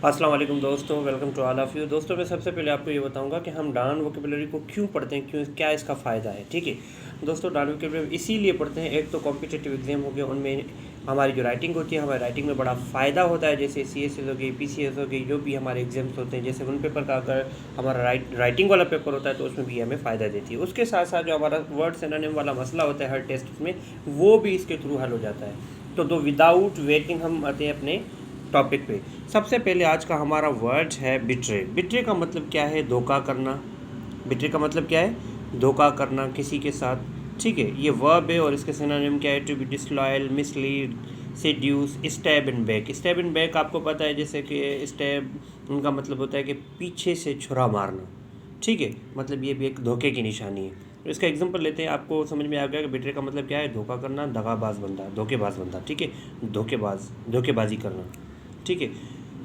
अस्सलाम वालेकुम दोस्तों, welcome to all of you. दोस्तों मैं सबसे पहले आपको ये बताऊंगा कि हम डान वोकेबलरी को क्यों पढ़ते हैं, क्यों, क्या इसका फ़ायदा है। ठीक है दोस्तों, डान वोकेबलरी इसीलिए पढ़ते हैं, एक तो कॉम्पिटिटिव एग्जाम हो गया, उनमें हमारी जो राइटिंग होती है, हमारी राइटिंग में बड़ा फ़ायदा होता है। जैसे CSS हो गई, PCS हो गई, जो भी हमारे एग्जाम्स होते हैं, जैसे वन पेपर का अगर हमारा राइटिंग वाला पेपर होता है तो उसमें भी हमें फ़ायदा देती है। उसके साथ साथ जो हमारा वर्ड सिनोनिम वाला मसला होता है हर टेस्ट में, वो भी इसके थ्रू हल हो जाता है। तो विदाउट वेटिंग हम आते हैं अपने टॉपिक पे। सबसे पहले आज का हमारा वर्ड है बिट्रे। बिट्रे का मतलब क्या है? धोखा करना। बिट्रे का मतलब क्या है? धोखा करना किसी के साथ। ठीक है, ये वर्ब है और इसके सिनोनिम क्या है? To be disloyal, mislead, seduce, stab in back. Stab in back आपको पता है, जैसे कि स्टैब उनका मतलब होता है कि पीछे से छुरा मारना। ठीक है, मतलब ये भी एक धोखे की निशानी है। तो इसका एग्जांपल लेते हैं, आपको समझ में आ गया कि बिट्रे का मतलब क्या है? धोखा करना, दगाबाज बंदा, धोखेबाज बंदा। ठीक है, धोखेबाजी करना। ठीक है,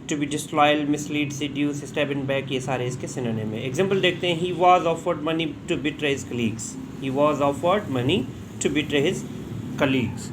to be disloyal, mislead, seduce, stab in back, ये सारे इसके सिनोनिम है। एग्जांपल देखते हैं, he was offered money to betray his colleagues. He was offered money to betray his colleagues.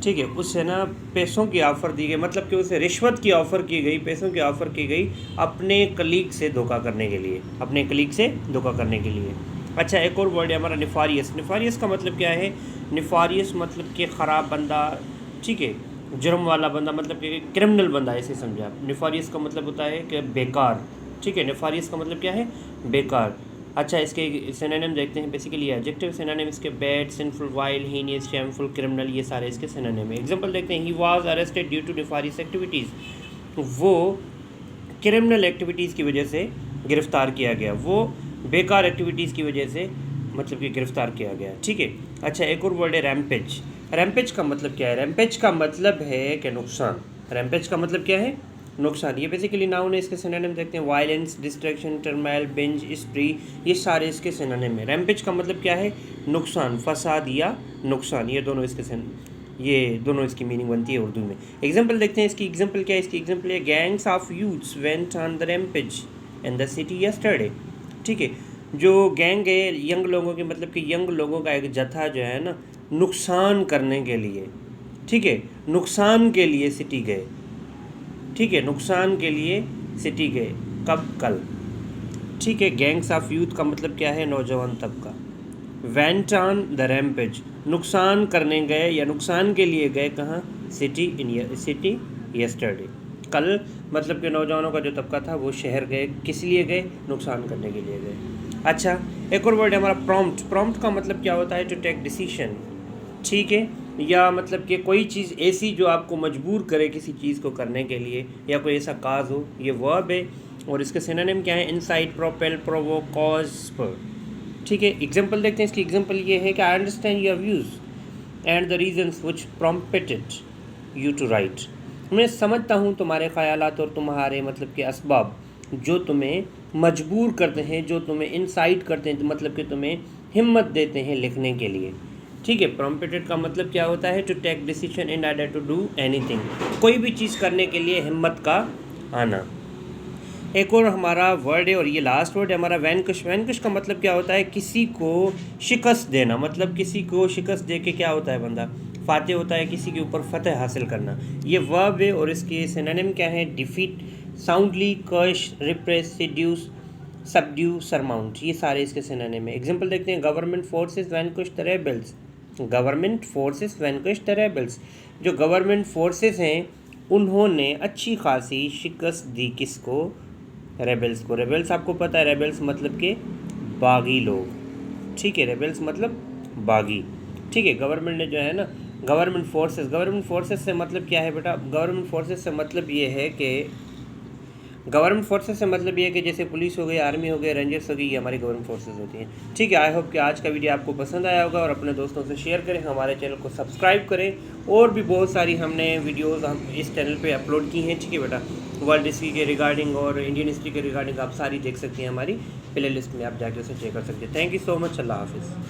ठीक है, उससे ना पैसों की ऑफ़र दी गई, मतलब कि उसे रिश्वत की ऑफ़र की गई, पैसों की ऑफ़र की गई अपने कलीग से धोखा करने के लिए, अपने कलीग से धोखा करने के लिए। अच्छा, एक और वर्ड है हमारा निफारियस। निफारियस का मतलब क्या है? निफारियस मतलब कि ख़राब बंदा। ठीक है, जुर्म वाला बंदा, मतलब कि क्रिमिनल बंदा, ऐसे समझे आप। निफारियस का मतलब होता है कि बेकार। ठीक है, निफारियस का मतलब क्या है? बेकार। अच्छा, इसके सिनोनिम देखते हैं। बेसिकली एडजेक्टिव सिनोनिम इसके bad, sinful, vile, heinous, shameful, criminal, ये सारे इसके सिनोनिम है। एग्जांपल देखते हैं, he was arrested due to nefarious activities. वो क्रिमिनल एक्टिविटीज़ की वजह से गिरफ़्तार किया गया, वो बेकार एक्टिविटीज़ की वजह से मतलब कि गिरफ़्तार किया गया। ठीक है। अच्छा, एक और वर्ड है रैम्पेज। रैम्पेज का मतलब क्या है? रैम्पेज का मतलब है कि नुकसान। रैम्पेज का मतलब क्या है? नुकसान। ये बेसिकली नाउन है। इसके सिनोनिम देखते हैं, वायलेंस, डिस्ट्रैक्शन, टर्माइल, बिंज, स्प्री, ये सारे इसके सिनोनिम है। रैम्पेज का मतलब क्या है? नुकसान, फसाद या नुकसान, ये दोनों इसकी मीनिंग बनती है उर्दू में। एग्जाम्पल देखते हैं, इसकी एग्जाम्पल क्या है? इसकी एग्जाम्पल है, gangs of youths went on the rampage in the city yesterday. ठीक है, जो गैंग है यंग लोगों की, मतलब कि यंग लोगों का एक जत्था जो है ना, नुकसान करने के लिए, ठीक है, नुकसान के लिए सिटी गए। ठीक है, नुकसान के लिए सिटी गए। कब? कल। ठीक है, गैंग्स ऑफ यूथ का मतलब क्या है? नौजवान तबका। वेंट ऑन द रैम्पेज, नुकसान करने गए या नुकसान के लिए गए। कहाँ? सिटी यस्टरडे, कल। मतलब कि नौजवानों का जो तबका था वो शहर गए, किस लिए गए? नुकसान करने के लिए गए। अच्छा, एक और वर्ड है हमारा प्रॉम्प्ट। प्रॉम्प्ट का मतलब क्या होता है? To take decision. ठीक है, या मतलब कि कोई चीज़ ऐसी जो आपको मजबूर करे किसी चीज़ को करने के लिए, या कोई ऐसा काज हो, ये वर्ब है। और इसके सिनोनिम क्या है? Incite, propel, provoke, cause, spur. ठीक है, एग्जांपल देखते हैं। इसकी एग्जांपल ये है कि I understand your views and the reasons which prompted you to write. मैं समझता हूँ तुम्हारे ख़यालात और तुम्हारे मतलब के असबाब जो तुम्हें मजबूर करते हैं, जो तुम्हें इंसाइट करते हैं, मतलब कि तुम्हें हिम्मत देते हैं लिखने के लिए। ठीक है, प्रॉम्प्टेड का मतलब क्या होता है? To take decision in order to do anything, कोई भी चीज़ करने के लिए हिम्मत का आना। एक और हमारा वर्ड है और ये लास्ट वर्ड है हमारा, वैनकुश। वैनकुश का मतलब क्या होता है? किसी को शिकस्त देना, मतलब किसी को शिकस्त दे के क्या होता है? बंदा फातह होता है, किसी के ऊपर फतह हासिल करना। ये वर्ब है और इसके सिनोनिम क्या है? Defeat, soundly, crush, repress, seduce, subdue, surmount, ये सारे इसके सिनोनिम है। एग्जांपल देखते हैं, government forces vanquish the rebels. Government forces vanquish the rebels, जो गवर्नमेंट फोर्सेस हैं उन्होंने अच्छी खासी शिकस्त दी। किसको? रेबल्स को। रेबल्स आपको पता है, रेबल्स मतलब के बागी लोग। ठीक है, रेबल्स मतलब बागी। ठीक है, गवर्नमेंट ने जो है ना, गवर्नमेंट फोर्सेस से मतलब क्या है बेटा? गवर्नमेंट फोर्सेस से मतलब ये है कि जैसे पुलिस हो गई, आर्मी हो गई, रेंजर्स हो गई, ये हमारी गवर्नमेंट फोर्सेस होती हैं। ठीक है, आई होप कि आज का वीडियो आपको पसंद आया होगा और अपने दोस्तों से शेयर करें, हमारे चैनल को सब्सक्राइब करें। और भी बहुत सारी हमने वीडियोस हम इस चैनल पे अपलोड की हैं। ठीक है बेटा, वर्ल्ड हिस्ट्री के रिगार्डिंग और इंडियन हिस्ट्री के रिगार्डिंग आप सारी देख सकती हैं, हमारी प्ले लिस्ट में आप जाके उसे चेक कर सकते हैं। Thank you so much. अल्लाह हाफिज़।